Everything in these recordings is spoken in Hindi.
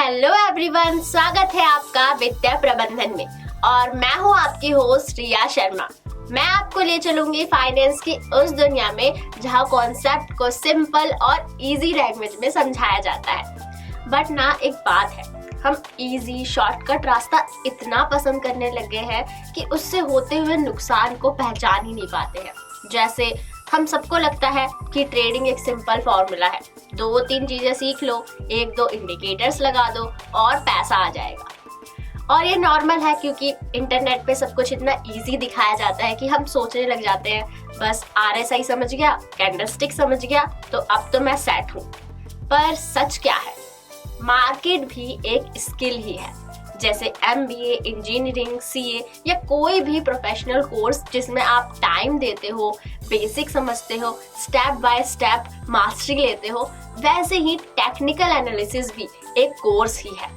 हेलो एवरीवन, स्वागत है आपका वित्तीय प्रबंधन में। और मैं हूँ आपकी होस्ट रिया शर्मा। मैं आपको ले चलूंगी फाइनेंस की उस दुनिया में जहाँ कॉन्सेप्ट को सिंपल और इजी लैंग्वेज में समझाया जाता है। बट ना एक बात है, हम इजी शॉर्टकट रास्ता इतना पसंद करने लगे हैं कि उससे होते हुए नुकसान को पहचान ही नहीं पाते हैं। जैसे हम सबको लगता है कि ट्रेडिंग एक सिंपल फॉर्मूला है, 2-3 चीजें सीख लो, 1-2 इंडिकेटर्स लगा दो और पैसा आ जाएगा। और ये नॉर्मल है क्योंकि इंटरनेट पे सब कुछ इतना इजी दिखाया जाता है कि हम सोचने लग जाते हैं बस RSI समझ गया, कैंडलस्टिक समझ गया तो अब तो मैं सेट हूँ। पर सच क्या है? मार्केट भी एक स्किल ही है, जैसे MBA, इंजीनियरिंग, CA या कोई भी प्रोफेशनल कोर्स जिसमें आप टाइम देते हो, बेसिक समझते हो, स्टेप बाय स्टेप मास्टरी लेते हो, वैसे ही टेक्निकल एनालिसिस भी एक कोर्स ही है।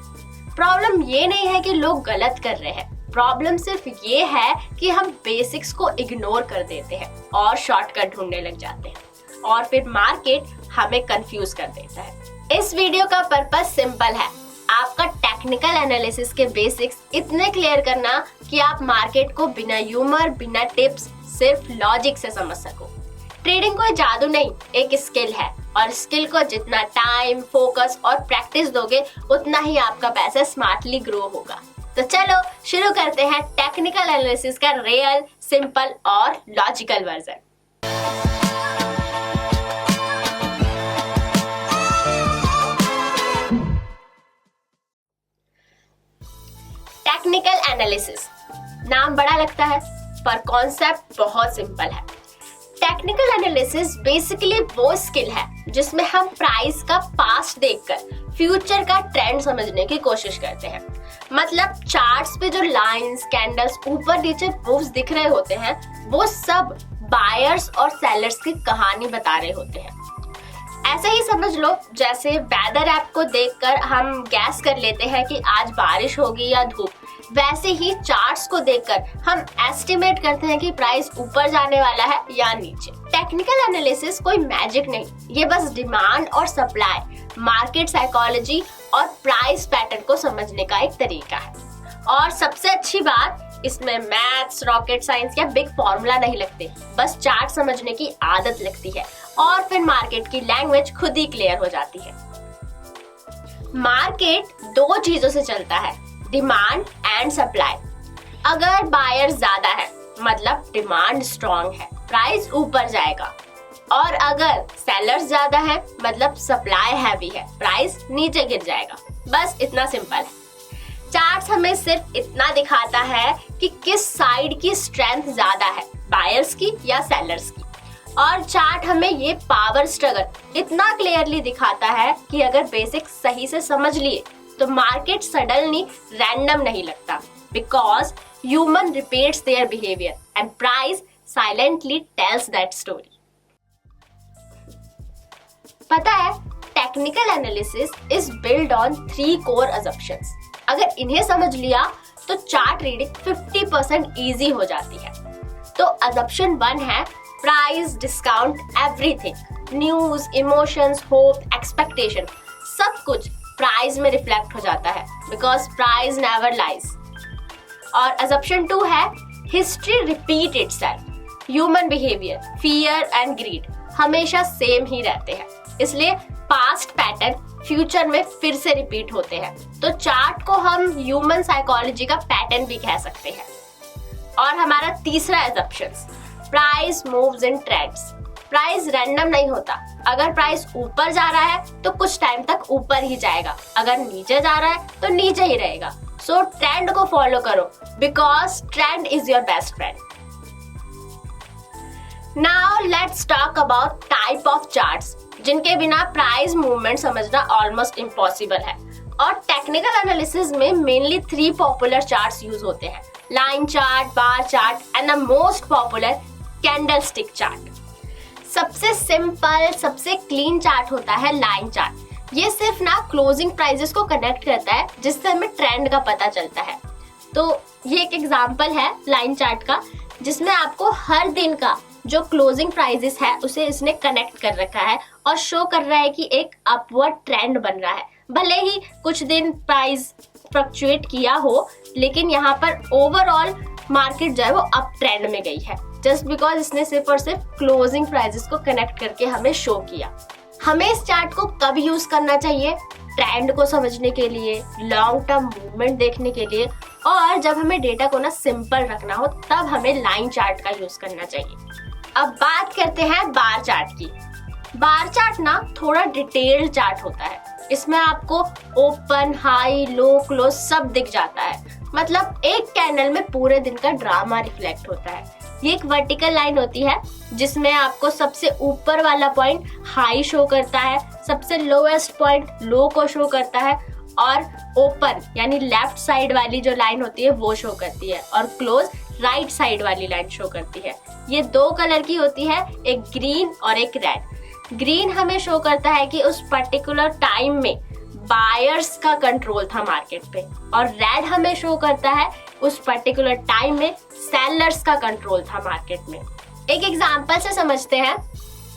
प्रॉब्लम ये नहीं है कि लोग गलत कर रहे हैं, प्रॉब्लम सिर्फ ये है कि हम बेसिक्स को इग्नोर कर देते हैं और शॉर्टकट ढूंढने लग जाते हैं और फिर मार्केट हमें कंफ्यूज कर देता है। इस वीडियो का पर्पस सिंपल है, आपका टेक्निकल एनालिसिस के बेसिक्स इतने क्लियर करना कि आप मार्केट को बिना ह्यूमर, बिना टिप्स, सिर्फ लॉजिक से समझ सको। ट्रेडिंग कोई जादू नहीं, एक स्किल है और स्किल को जितना टाइम, फोकस और प्रैक्टिस दोगे उतना ही आपका पैसा स्मार्टली ग्रो होगा। तो चलो शुरू करते हैं टेक्निकल एनालिसिस का रियल, सिंपल और लॉजिकल वर्जन। टेक्निकल एनालिसिस नाम बड़ा लगता है पर कॉन्सेप्ट बहुत सिंपल है। टेक्निकल एनालिसिस बेसिकली वो स्किल है जिसमें हम प्राइस का पास्ट देखकर फ्यूचर का ट्रेंड समझने की कोशिश करते हैं। मतलब चार्ट्स पे जो लाइंस, कैंडल्स, ऊपर नीचे मूव्स दिख रहे होते हैं वो सब बायर्स और सेलर्स की कहानी बता रहे होते हैं। ऐसे ही समझ लो जैसे वेदर ऐप को देखकर हम गैस कर लेते हैं कि आज बारिश होगी या धूप, वैसे ही चार्ट्स को देखकर हम एस्टिमेट करते हैं कि प्राइस ऊपर जाने वाला है या नीचे। टेक्निकल एनालिसिस कोई मैजिक नहीं, ये बस डिमांड और सप्लाई, मार्केट साइकोलॉजी और प्राइस पैटर्न को समझने का एक तरीका है। और सबसे अच्छी बात, इसमें मैथ्स, रॉकेट साइंस या बिग फॉर्मूला नहीं लगते, बस चार्ट समझने की आदत लगती है और फिर मार्केट की लैंग्वेज खुद ही क्लियर हो जाती है। मार्केट 2 चीजों से चलता है, डिमांड एंड सप्लाई। अगर बायर ज्यादा है मतलब डिमांड स्ट्रॉन्ग है, प्राइस ऊपर जाएगा, और अगर सेलर्स ज्यादा है मतलब सप्लाई हैवी है, प्राइस नीचे गिर जाएगा। बस इतना सिंपल है। चार्ट्स हमें सिर्फ इतना दिखाता है कि किस साइड की स्ट्रेंथ ज्यादा है, बायर्स की या सेलर्स की। और चार्ट हमें ये पावर स्ट्रगल इतना क्लियरली दिखाता है कि अगर बेसिक सही से समझ लिए तो मार्केट सडनली रैंडम नहीं लगता, because human repeats their behaviour and price silently tells that story. पता है, technical analysis is build on 3 core assumptions. अगर इन्हें समझ लिया तो चार्ट रीडिंग 50% इजी हो जाती है। तो असम्पशन 1 है price discount everything. News, emotions, hope, expectation सब कुछ प्राइस में रिफ्लेक्ट हो जाता है, बिकॉज प्राइस नेवर लाइज। और असम्पशन 2 है history repeat itself. Human behaviour, fear and greed हमेशा सेम ही रहते हैं, इसलिए पास्ट पैटर्न फ्यूचर में फिर से रिपीट होते हैं। तो चार्ट को हम ह्यूमन साइकोलॉजी का पैटर्न भी कह सकते हैं। और हमारा तीसरा assumption, price moves in trends. Price random नहीं होता, अगर प्राइस ऊपर जा रहा है तो कुछ टाइम तक ऊपर ही जाएगा, अगर नीचे जा रहा है तो नीचे ही रहेगा। सो ट्रेंड को फॉलो करो, because trend is your best friend. Now let's talk about type of charts जिनके बिना प्राइस मूवमेंट समझना ऑलमोस्ट इम्पॉसिबल है। और टेक्निकल एनालिसिस में मेनली 3 पॉपुलर चार्ट्स यूज होते हैं, line chart, bar chart and the most popular candlestick chart. सबसे सिंपल, सबसे क्लीन चार्ट होता है लाइन चार्ट। ये सिर्फ ना क्लोजिंग प्राइसेस को कनेक्ट करता है जिससे हमें ट्रेंड का पता चलता है। तो ये एक एग्जांपल है लाइन चार्ट का, जिसमें आपको हर दिन का जो क्लोजिंग प्राइसेस है उसे इसने कनेक्ट कर रखा है और शो कर रहा है कि एक अपवर्ड ट्रेंड बन रहा है। भले ही कुछ दिन प्राइस फ्लक्चुएट किया हो, लेकिन यहाँ पर ओवरऑल मार्केट जो है वो अप ट्रेंड में गई है, जस्ट बिकॉज इसने सिर्फ और सिर्फ क्लोजिंग प्राइसेस को कनेक्ट करके हमें शो किया। हमें इस चार्ट को कब यूज करना चाहिए? ट्रेंड को समझने के लिए, लॉन्ग टर्म मूवमेंट देखने के लिए, और जब हमें डेटा को ना सिंपल रखना हो तब हमें लाइन चार्ट का यूज करना चाहिए। अब बात करते हैं बार चार्ट की। बार चार्ट ना थोड़ा डिटेल्ड चार्ट होता है। इसमें आपको ओपन, हाई, लो, क्लोज सब दिख जाता है। मतलब एक कैंडल में पूरे दिन का ड्रामा रिफ्लेक्ट होता है। ये एक वर्टिकल लाइन होती है जिसमें आपको सबसे ऊपर वाला पॉइंट हाई शो करता है, सबसे लोएस्ट पॉइंट लो को शो करता है, और ओपन यानी लेफ्ट साइड वाली जो लाइन होती है वो शो करती है, और क्लोज राइट साइड वाली लाइन शो करती है। ये दो कलर की होती है, एक ग्रीन और एक रेड। ग्रीन हमें शो करता है कि उस पर्टिकुलर टाइम में बायर्स का कंट्रोल था मार्केट पे, और रेड हमें शो करता है उस पर्टिकुलर टाइम में सेलर्स का कंट्रोल था मार्केट में। एक एग्जांपल से समझते हैं।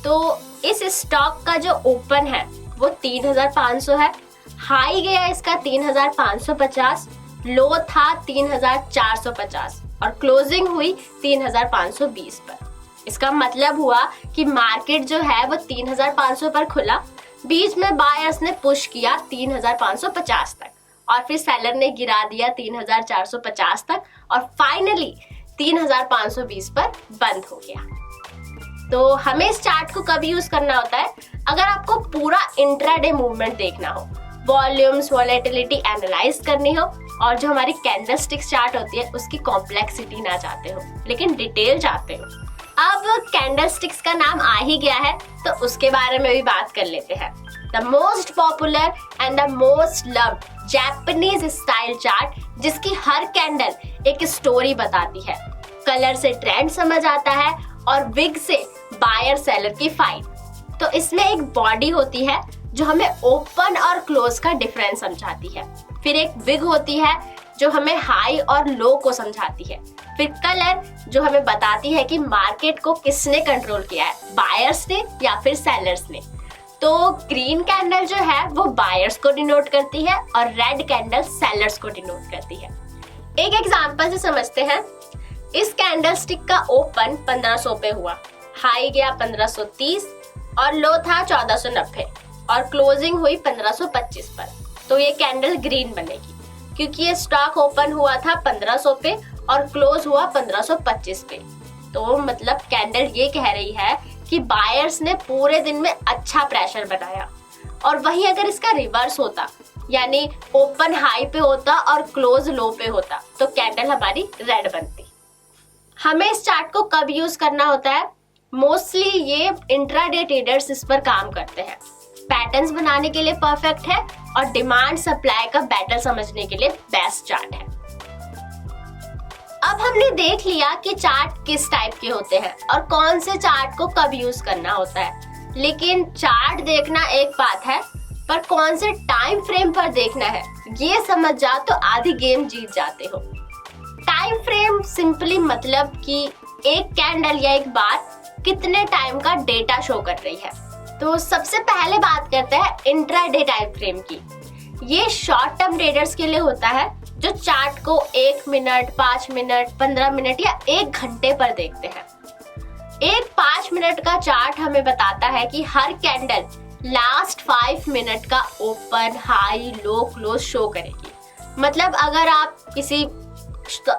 तो इस स्टॉक का जो ओपन है वो 3500 है, हाई गया इसका 3550, लो था 3450 और क्लोजिंग हुई 3520 पर। इसका मतलब हुआ कि मार्केट जो है वो 3500 पर खुला, बीच में बायर्स ने पुश किया 3550 तक, और फिर सेलर ने गिरा दिया 3450 तक, और फाइनली 3520 पर बंद हो गया। तो हमें इस चार्ट को कब यूज करना होता है? अगर आपको पूरा इंट्राडे मूवमेंट देखना हो, वॉल्यूम्स, वॉलेटिलिटी एनालाइज करनी हो, और जो हमारी कैंडलस्टिक्स चार्ट होती है उसकी कॉम्प्लेक्सिटी ना चाहते हो लेकिन डिटेल चाहते हो। अब कैंडलस्टिक्स का नाम आ ही गया है तो उसके बारे में भी बात कर लेते हैं। The most popular and the most loved Japanese style chart, जिसकी हर कैंडल एक स्टोरी बताती है, कलर से ट्रेंड समझ आता है, और विग से बायर सेलर की फाइट। तो इसमें एक बॉडी होती है जो हमें ओपन और क्लोज का डिफरेंस समझाती है, फिर एक विग होती है जो हमें हाई और लो को समझाती है, फिर कलर जो हमें बताती है कि मार्केट को किसने कंट्रोल किया है, बायर्स ने या फिर सेलर्स ने। तो ग्रीन कैंडल जो है वो बायर्स को डिनोट करती है और रेड कैंडल सेलर्स को डिनोट करती है। एक एग्जांपल से समझते हैं। इस कैंडल स्टिक का ओपन 1500 पे हुआ, हाई गया 1530 और लो था 1490 और क्लोजिंग हुई 1525 पर। तो ये कैंडल ग्रीन बनेगी क्योंकि ये स्टॉक ओपन हुआ था 1500 पे और क्लोज हुआ 1525 पे। तो मतलब कैंडल ये कह रही है कि बायर्स ने पूरे दिन में अच्छा प्रेशर बनाया। और वहीं अगर इसका रिवर्स होता, यानी ओपन हाई पे होता और क्लोज लो पे होता, तो कैंडल हमारी रेड बनती। हमें इस चार्ट को कब यूज करना होता है? मोस्टली ये इंट्राडे ट्रेडर्स इस पर काम करते हैं। पैटर्न्स बनाने के लिए परफेक्ट है और डिमांड सप्लाई का बेटर समझने के लिए बेस्ट चार्ट है। अब हमने देख लिया कि चार्ट किस टाइप के होते हैं और कौन से चार्ट को कब यूज करना होता है, लेकिन चार्ट देखना एक बात है, पर कौन से टाइम फ्रेम पर देखना है ये समझ जाओ तो आधी गेम जीत जाते हो। टाइम फ्रेम सिंपली मतलब कि एक कैंडल या एक बार कितने टाइम का डेटा शो कर रही है। तो सबसे पहले बात करते हैं इंट्राडे टाइम फ्रेम की। ये शॉर्ट टर्म ट्रेडर्स के लिए होता है जो चार्ट को 1 मिनट, 5 मिनट, 15 मिनट या 1 घंटे पर देखते हैं। एक 5 मिनट का चार्ट हमें बताता है कि हर कैंडल लास्ट 5 मिनट का ओपन, हाई, लो, क्लोज शो करेगी। मतलब अगर आप किसी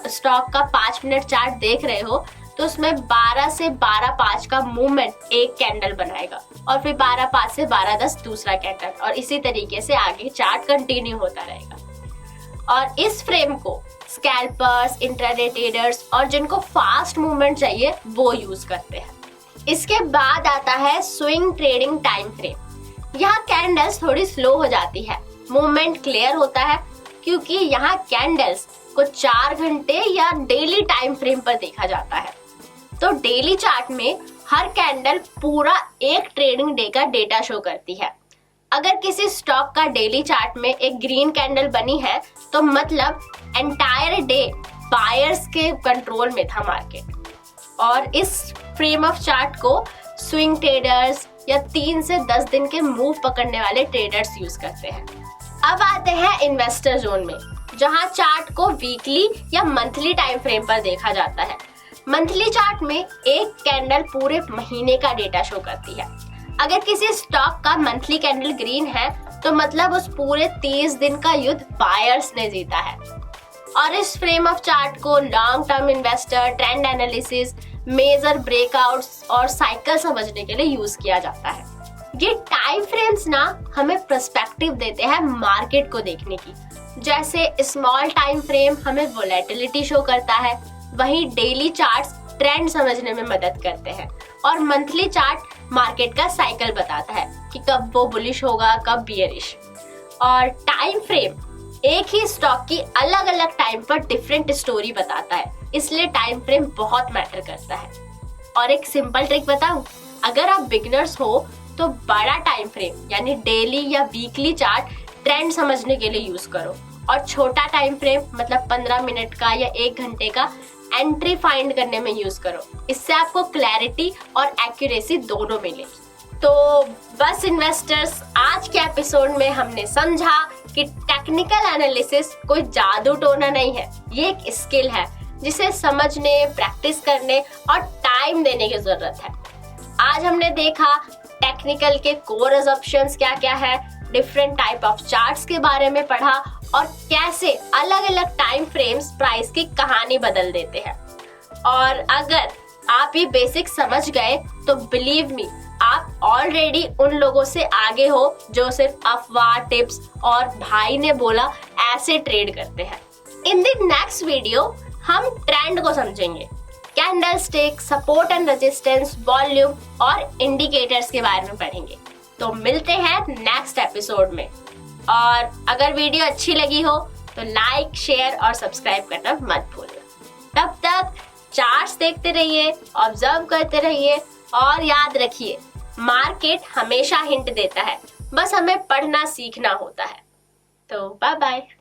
स्टॉक का 5 मिनट चार्ट देख रहे हो तो उसमें 12 से 12:05 का मूवमेंट एक कैंडल बनाएगा और फिर 12:05 से 12:10 दूसरा कैंडल, और इसी तरीके से आगे चार्ट कंटिन्यू होता रहेगा। और इस फ्रेम को स्कैल्पर्स, इंट्राडे ट्रेडर्स और जिनको फास्ट मूवमेंट चाहिए वो यूज करते हैं। इसके बाद आता है स्विंग ट्रेडिंग टाइम फ्रेम। यहाँ कैंडल्स थोड़ी स्लो हो जाती है, मूवमेंट क्लियर होता है क्योंकि यहाँ कैंडल्स को 4 घंटे या डेली टाइम फ्रेम पर देखा जाता है। तो डेली चार्ट में हर कैंडल पूरा एक ट्रेडिंग डे का डेटा शो करती है। अगर किसी स्टॉक का डेली चार्ट में एक ग्रीन कैंडल बनी है तो मतलब एंटायर डे बायर्स के कंट्रोल में था मार्केट। और इस फ्रेम ऑफ चार्ट को स्विंग ट्रेडर्स या 3 से 10 दिन के मूव पकड़ने वाले ट्रेडर्स यूज करते हैं। अब आते हैं इन्वेस्टर जोन में, जहां चार्ट को वीकली या मंथली टाइम फ्रेम पर देखा जाता है। मंथली चार्ट में एक कैंडल पूरे महीने का डेटा शो करती है। अगर किसी स्टॉक का मंथली कैंडल ग्रीन है तो मतलब उस पूरे 30 दिन का युद्ध बायर्स ने जीता है। और इस फ्रेम ऑफ चार्ट को long term investor, trend analysis, major breakouts और साइकिल समझने के लिए यूज किया जाता है। ये टाइम फ्रेम्स ना हमें पर्सपेक्टिव देते हैं मार्केट को देखने की। जैसे स्मॉल टाइम फ्रेम हमें वोलेटिलिटी शो करता है, वहीं डेली चार्ट्स ट्रेंड समझने में मदद करते हैं और मंथली चार्ट मार्केट का साइकिल बताता है कि कब वो बुलिश होगा, कब बियरिश। और टाइम फ्रेम एक ही स्टॉक की अलग अलग टाइम पर डिफरेंट स्टोरी बताता है, इसलिए टाइम फ्रेम बहुत मैटर करता है। और एक सिंपल ट्रिक बताऊं, अगर आप बिगिनर्स हो तो बड़ा टाइम फ्रेम यानी डेली या वीकली चार्ट ट्रेंड समझने के लिए यूज करो, और छोटा टाइम फ्रेम मतलब 15 मिनट का या 1 घंटे का एंट्री फाइंड करने में यूज करो। इससे आपको क्लैरिटी और एक्यूरेसी दोनों मिले। तो बस इन्वेस्टर्स, आज के एपिसोड में हमने समझा कि टेक्निकल एनालिसिस कोई जादू टोना नहीं है, ये एक स्किल है जिसे समझने, प्रैक्टिस करने और टाइम देने की जरूरत है। आज हमने देखा टेक्निकल के कोर असम्पशंस क्या क्या है, डिफरेंट टाइप ऑफ चार्ट्स के बारे में पढ़ा और कैसे अलग अलग टाइम फ्रेम्स प्राइस की कहानी बदल देते हैं। और अगर आप ये बेसिक समझ गए तो बिलीव मी, आप ऑलरेडी उन लोगों से आगे हो जो सिर्फ अफवाह, टिप्स और भाई ने बोला ऐसे ट्रेड करते हैं। इन द नेक्स्ट वीडियो हम ट्रेंड को समझेंगे, candle stick, support and resistance, volume और इंडिकेटर्स के बारे में पढ़ेंगे। तो मिलते हैं नेक्स्ट एपिसोड में। और अगर वीडियो अच्छी लगी हो तो लाइक, शेयर और सब्सक्राइब करना मत भूलना। तब तक चार्ट्स देखते रहिए, ऑब्जर्व करते रहिए और याद रखिए, मार्केट हमेशा हिंट देता है, बस हमें पढ़ना सीखना होता है। तो बाय बाय।